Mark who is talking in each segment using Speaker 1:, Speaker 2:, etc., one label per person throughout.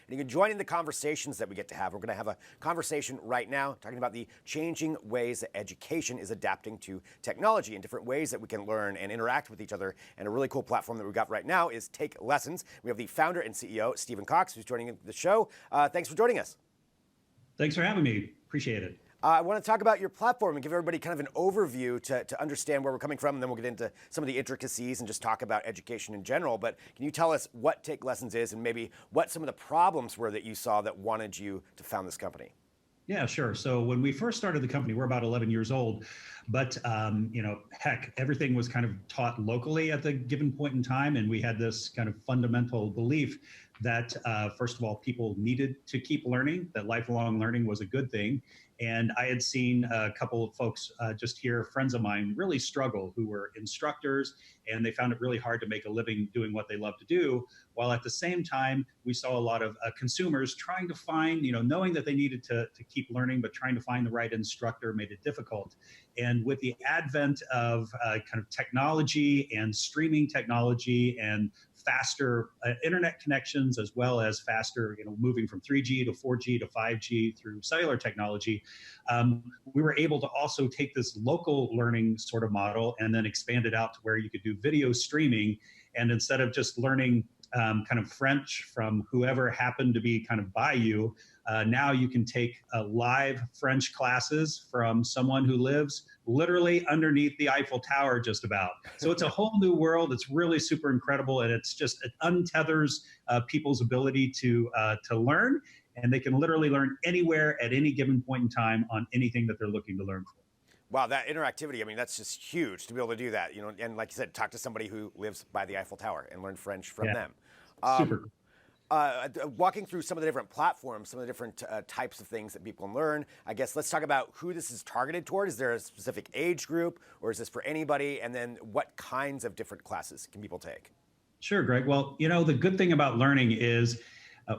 Speaker 1: and you can join in the conversations that we get to have. We're going to have a conversation right now talking about the changing ways that education is adapting to technology and different ways that we can learn and interact with each other. And a really cool platform that we've got right now is Take Lessons. We have the founder and CEO, Stephen Cox, who's joining the show. Thanks for joining us.
Speaker 2: Thanks for having me. Appreciate it.
Speaker 1: I want to talk about your platform and give everybody kind of an overview to understand where we're coming from, and then we'll get into some of the intricacies and just talk about education in general. But can you tell us what Take Lessons is and maybe what some of the problems were that you saw that wanted you to found this company?
Speaker 2: Yeah, sure. So when we first started the company, we're about 11 years old, but heck, everything was kind of taught locally at the given point in time, and we had this kind of fundamental belief that first of all, people needed to keep learning, that lifelong learning was a good thing. And I had seen a couple of folks just here, friends of mine, really struggle who were instructors, and they found it really hard to make a living doing what they love to do. While at the same time, we saw a lot of consumers trying to find, knowing that they needed to keep learning, but trying to find the right instructor made it difficult. And with the advent of kind of technology and streaming technology and faster internet connections, as well as faster, moving from 3G to 4G to 5G through cellular technology, we were able to also take this local learning sort of model and then expand it out to where you could do video streaming. And instead of just learning kind of French from whoever happened to be kind of by you, now you can take live French classes from someone who lives literally underneath the Eiffel Tower just about. So it's a whole new world. It's really super incredible. And it untethers people's ability to learn. And they can literally learn anywhere at any given point in time on anything that they're looking to learn for.
Speaker 1: Wow, that interactivity, I mean, that's just huge to be able to do that, and like you said, talk to somebody who lives by the Eiffel Tower and learn French from them.
Speaker 2: Super cool.
Speaker 1: Walking through some of the different platforms, some of the different types of things that people can learn, I guess let's talk about who this is targeted toward. Is there a specific age group, or is this for anybody? And then what kinds of different classes can people take?
Speaker 2: Sure, Greg. Well, the good thing about learning is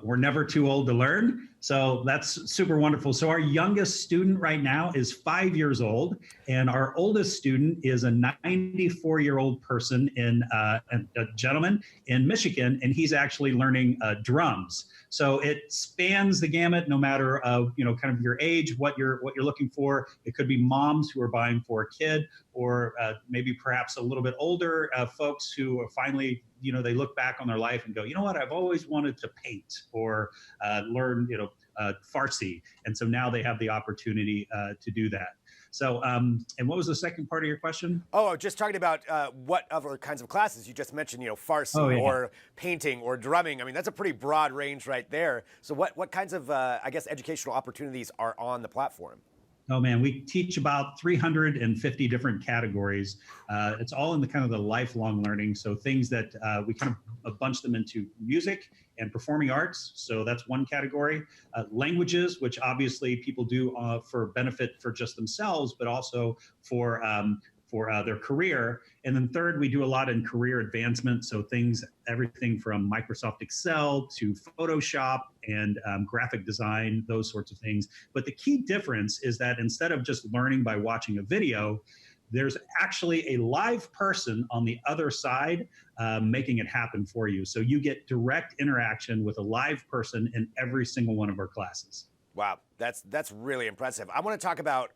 Speaker 2: we're never too old to learn. So that's super wonderful. So our youngest student right now is 5 years old, and our oldest student is a 94-year-old person a gentleman in Michigan, and he's actually learning drums. So it spans the gamut, no matter kind of your age, what you're looking for. It could be moms who are buying for a kid, or maybe perhaps a little bit older folks who are finally, they look back on their life and go, you know what, I've always wanted to paint or learn, Farsi. And so now they have the opportunity to do that. So, and what was the second part of your question?
Speaker 1: Oh, just talking about what other kinds of classes. You just mentioned, Farsi or painting or drumming. I mean, that's a pretty broad range right there. So what kinds of, educational opportunities are on the platform?
Speaker 2: Oh man, we teach about 350 different categories. It's all in the kind of the lifelong learning. So things that we kind of bunch them into music and performing arts. So that's one category. Languages, which obviously people do for benefit for just themselves, but also for their career. And then third, we do a lot in career advancement. So everything from Microsoft Excel to Photoshop and graphic design, those sorts of things. But the key difference is that instead of just learning by watching a video, there's actually a live person on the other side making it happen for you. So you get direct interaction with a live person in every single one of our classes.
Speaker 1: Wow, that's really impressive. I want to talk about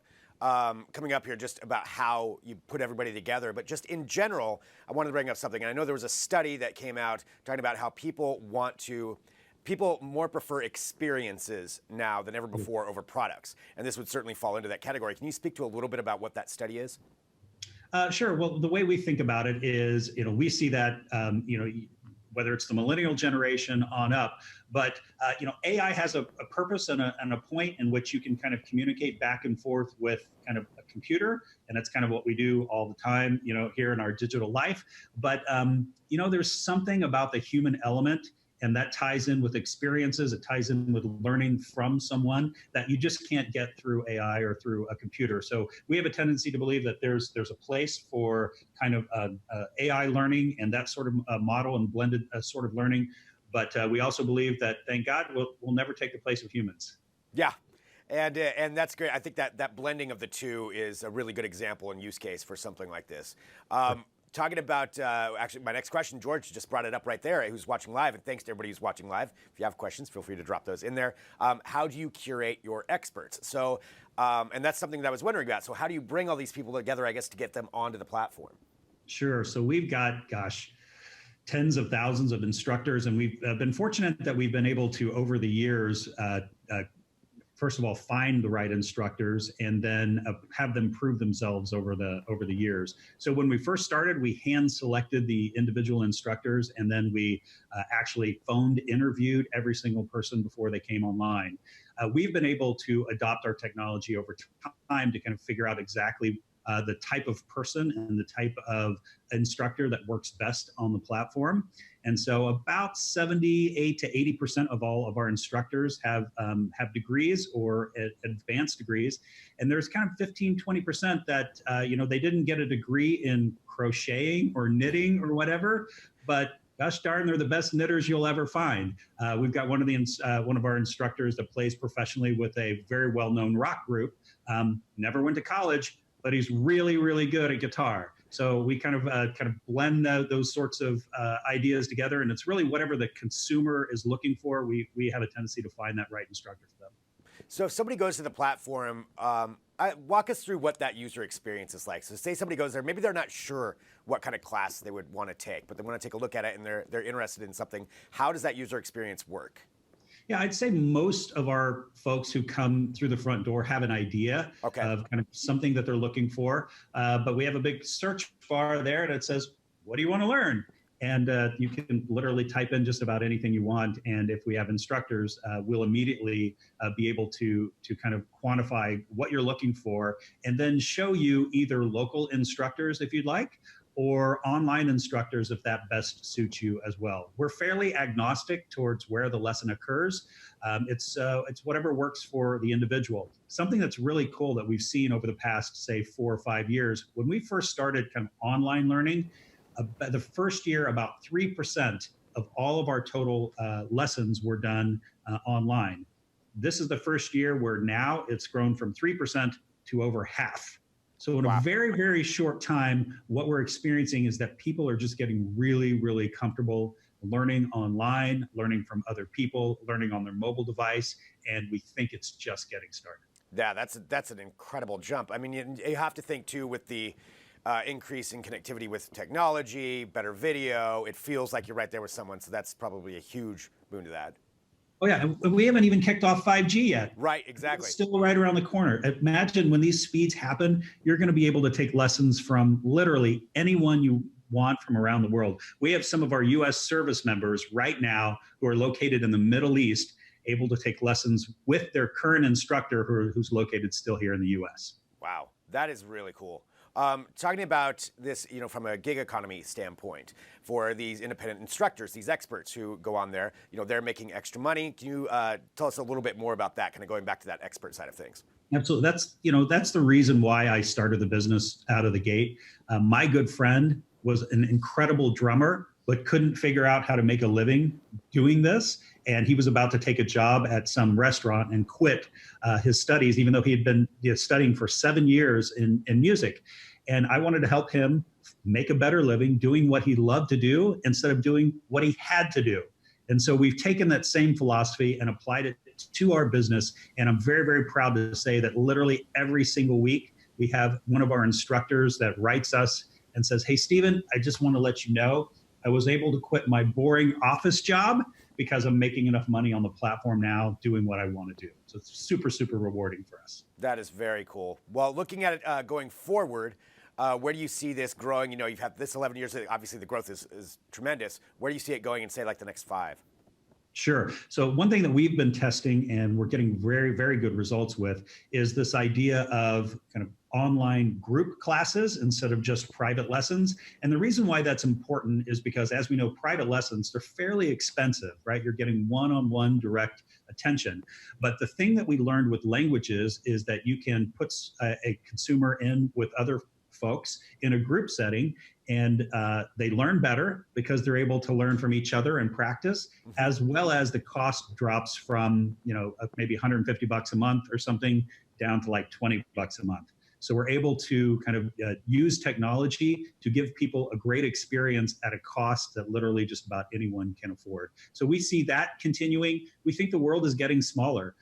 Speaker 1: coming up here just about how you put everybody together, but just in general, I wanted to bring up something. And I know there was a study that came out talking about how people more prefer experiences now than ever before over products. And this would certainly fall into that category. Can you speak to a little bit about what that study is?
Speaker 2: Sure. Well, the way we think about it is, we see that, whether it's the millennial generation on up, but AI has a purpose and a point in which you can kind of communicate back and forth with kind of a computer, and that's kind of what we do all the time, here in our digital life. But there's something about the human element, and that ties in with experiences. It ties in with learning from someone that you just can't get through AI or through a computer. So we have a tendency to believe that there's a place for kind of AI learning and that sort of model and blended sort of learning. But we also believe that, thank God, we'll never take the place of humans.
Speaker 1: Yeah. And that's great. I think that blending of the two is a really good example and use case for something like this. talking about, actually, my next question, George just brought it up right there, who's watching live, and thanks to everybody who's watching live. If you have questions, feel free to drop those in there. How do you curate your experts? So, and that's something that I was wondering about. So how do you bring all these people together, I guess, to get them onto the platform?
Speaker 2: Sure. So we've got, gosh, tens of thousands of instructors, and we've been fortunate that we've been able to, over the years, first of all, find the right instructors, and then have them prove themselves over the years. So when we first started, we hand selected the individual instructors, and then we actually phoned interviewed every single person before they came online. We've been able to adopt our technology over time to kind of figure out exactly the type of person and the type of instructor that works best on the platform. And so about 78 to 80% of all of our instructors have degrees or advanced degrees. And there's kind of 15-20% that, they didn't get a degree in crocheting or knitting or whatever, but gosh darn, they're the best knitters you'll ever find. We've got one of our instructors that plays professionally with a very well-known rock group, never went to college, but he's really, really good at guitar. So we kind of blend those sorts of ideas together, and it's really whatever the consumer is looking for. We have a tendency to find that right instructor for them.
Speaker 1: So if somebody goes to the platform, walk us through what that user experience is like. So say somebody goes there, maybe they're not sure what kind of class they would want to take, but they want to take a look at it and they're interested in something. How does that user experience work?
Speaker 2: Yeah, I'd say most of our folks who come through the front door have an idea of kind of something that they're looking for. But we have a big search bar there that says, what do you want to learn? And you can literally type in just about anything you want. And if we have instructors, we'll immediately be able to kind of quantify what you're looking for, and then show you either local instructors if you'd like, or online instructors if that best suits you as well. We're fairly agnostic towards where the lesson occurs. It's whatever works for the individual. Something that's really cool that we've seen over the past, say, 4 or 5 years, when we first started kind of online learning, the first year, about 3% of all of our total lessons were done online. This is the first year where now it's grown from 3% to over half. So in a very, very short time, what we're experiencing is that people are just getting really, really comfortable learning online, learning from other people, learning on their mobile device, and we think it's just getting started.
Speaker 1: Yeah, that's an incredible jump. I mean, you have to think too with the increase in connectivity with technology, better video. It feels like you're right there with someone, so that's probably a huge boon to that.
Speaker 2: Oh yeah, and we haven't even kicked off 5G yet.
Speaker 1: Right, exactly.
Speaker 2: It's still right around the corner. Imagine when these speeds happen, you're going to be able to take lessons from literally anyone you want from around the world. We have some of our U.S. service members right now who are located in the Middle East, able to take lessons with their current instructor who's located still here in the U.S.
Speaker 1: Wow, that is really cool. Talking about this, from a gig economy standpoint, for these independent instructors, these experts who go on there, they're making extra money. Can you tell us a little bit more about that, kind of going back to that expert side of things?
Speaker 2: Absolutely. That's the reason why I started the business out of the gate. My good friend was an incredible drummer, but couldn't figure out how to make a living doing this. And he was about to take a job at some restaurant and quit his studies, even though he had been studying for 7 years in music. And I wanted to help him make a better living doing what he loved to do instead of doing what he had to do. And so we've taken that same philosophy and applied it to our business. And I'm very, very proud to say that literally every single week, we have one of our instructors that writes us and says, hey, Stephen, I just want to let you know I was able to quit my boring office job because I'm making enough money on the platform now doing what I want to do. So it's super, super rewarding for us.
Speaker 1: That is very cool. Well, looking at it going forward, where do you see this growing? You've had this 11 years, obviously the growth is tremendous. Where do you see it going in, say, like the next 5?
Speaker 2: Sure. So one thing that we've been testing and we're getting very, very good results with is this idea of kind of online group classes instead of just private lessons. And the reason why that's important is because, as we know, private lessons, they're fairly expensive, right? You're getting one-on-one direct attention. But the thing that we learned with languages is that you can put a consumer in with other folks in a group setting, and they learn better because they're able to learn from each other and practice, as well as the cost drops from maybe $150 a month or something down to like $20 a month. So we're able to kind of use technology to give people a great experience at a cost that literally just about anyone can afford. So we see that continuing. We think the world is getting smaller.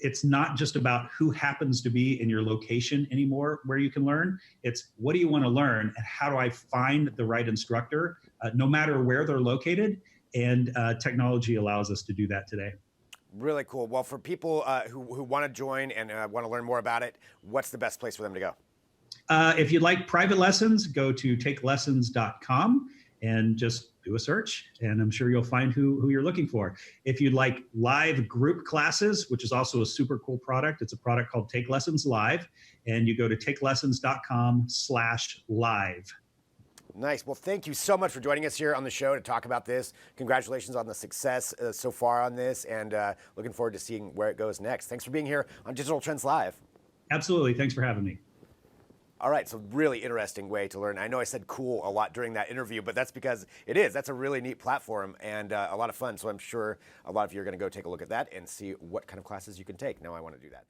Speaker 2: It's not just about who happens to be in your location anymore where you can learn. It's what do you want to learn and how do I find the right instructor, no matter where they're located. And technology allows us to do that today.
Speaker 1: Really cool. Well, for people who want to join and want to learn more about it, what's the best place for them to go?
Speaker 2: If you'd like private lessons, go to takelessons.com and just do a search, and I'm sure you'll find who you're looking for. If you'd like live group classes, which is also a super cool product, it's a product called Take Lessons Live, and you go to takelessons.com/live.
Speaker 1: Nice. Well, thank you so much for joining us here on the show to talk about this. Congratulations on the success so far on this, and looking forward to seeing where it goes next. Thanks for being here on Digital Trends Live.
Speaker 2: Absolutely. Thanks for having me.
Speaker 1: All right, so really interesting way to learn. I know I said cool a lot during that interview, but that's because it is. That's a really neat platform and a lot of fun. So I'm sure a lot of you are going to go take a look at that and see what kind of classes you can take. Now I want to do that.